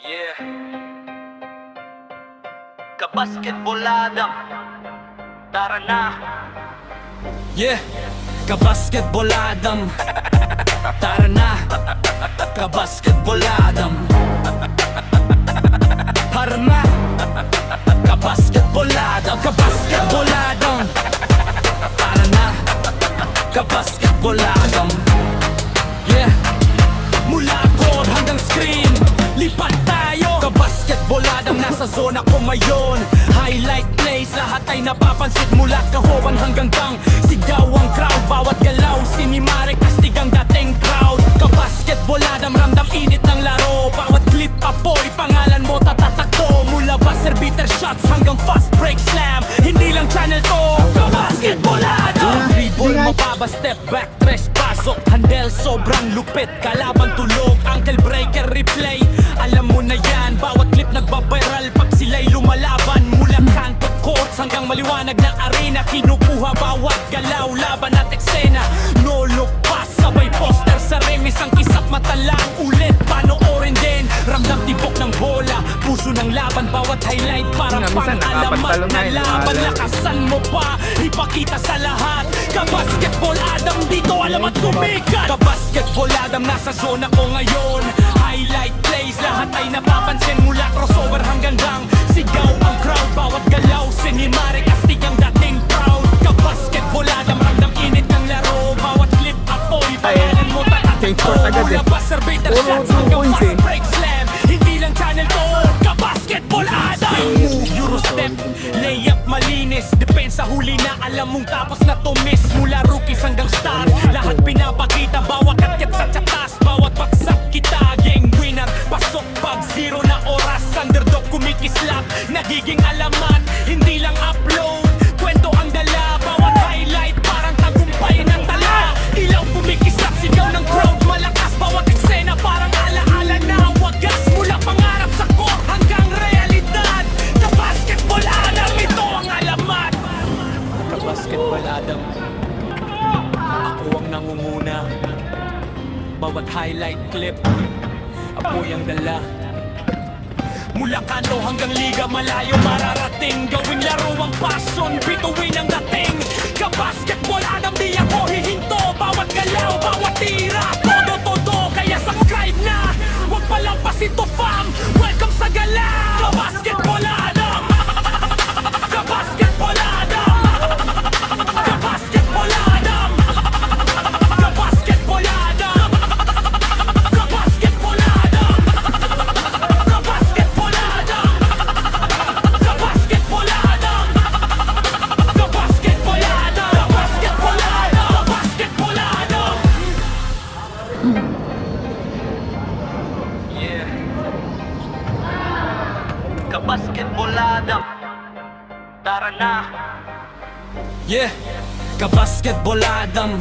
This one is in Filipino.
Yeah. Kabasketboladam, tara na. Yeah, kabasketboladam, tara na. Kabasketboladam, tara na. Kabasketboladam, kabasketboladam, tara na. Kabasketboladam. Yeah, mula court hanggang screen, lipat tayo. Kabasketboladam, nasa zona ko ngayon. Highlight plays, lahat ay napapansin. Mula kahowan hanggang bang, sigaw ang crowd. Bawat galaw, sinimare, kastig ang dating crowd. Kabasketboladam, ramdam init ng laro. Bawat clip, apoy, pangalan mo tatatakto. Mula buzzer beater shots hanggang fast break slam, hindi lang channel to. Kabasketboladam, dribble, mababa, step back, tres pasok. Handle, sobrang lupit, kalaban tulog. Ankle breaker, replay, alam mo na yan. Bawat clip nagbabiral pag sila'y lumalaban. Mula kanto courts hanggang maliwanag na arena, kinukuha bawat galaw, laban at eksena. No look pass, sabay poster sa rim. Isang kisap mata lang, ulit panoorin din. Ramdam tibok ng bola, puso ng laban. Bawat highlight parang pang-alamat na laban. Lakasan mo pa, ipakita sa lahat. Kabasketboladam, dito alam at sumikat. Kabasketboladam, nasa zona ko ngayon. Highlight plays, lahat ay napapansin. Mula crossover hanggang gang, sigaw ang crowd. Bawat galaw, sinimare, kastig ang dating proud. Kabasketboladam, ramdam init ng laro. Bawat clip, apoy, pangalan mo tatatakbo. Mula buzzer beater shots hanggang fast break slam, hindi lang channel to. Kabasketboladam, Euro step, layup malinis. Depensa huli na, alam mong tapos na to miss. Mula rookies hanggang stars, lahat pinapakita. Bawat katyat sa tsatas, bawat baksak kita. Gang winner, pasok pag zero na oras. Underdog kumikislap, nagiging alamat. Hindi lang upload, kwento ang dala. Bawat highlight parang tagumpay ng tala. Ilaw kumikislap, sigaw ng crowd malakas. Bawat eksena parang alaala na wagas. Mula pangarap sa court hanggang realidad. Kabasketboladam, ito ang alamat. Kabasketboladam, ako ang nangunguna. Bawat highlight clip, apoy ang dala. Mula kanto hanggang liga, malayo mararating. Gawing laro ang passion, bituin ang dating. Kabasketboladam, di ako hihinto. Bawat galaw, bawat tira, todo-todo. Kaya subscribe na, huwag palampasin to fam. Welcome sa gala. Kabasketboladam, kabasketboladam, kabasketboladam, kabasketboladam, kabasketboladam, kabasketboladam, kabasketboladam, kabasketboladam, kabasketboladam. Yeah. Kabasketboladam, tara na. Yeah, kabasketboladam,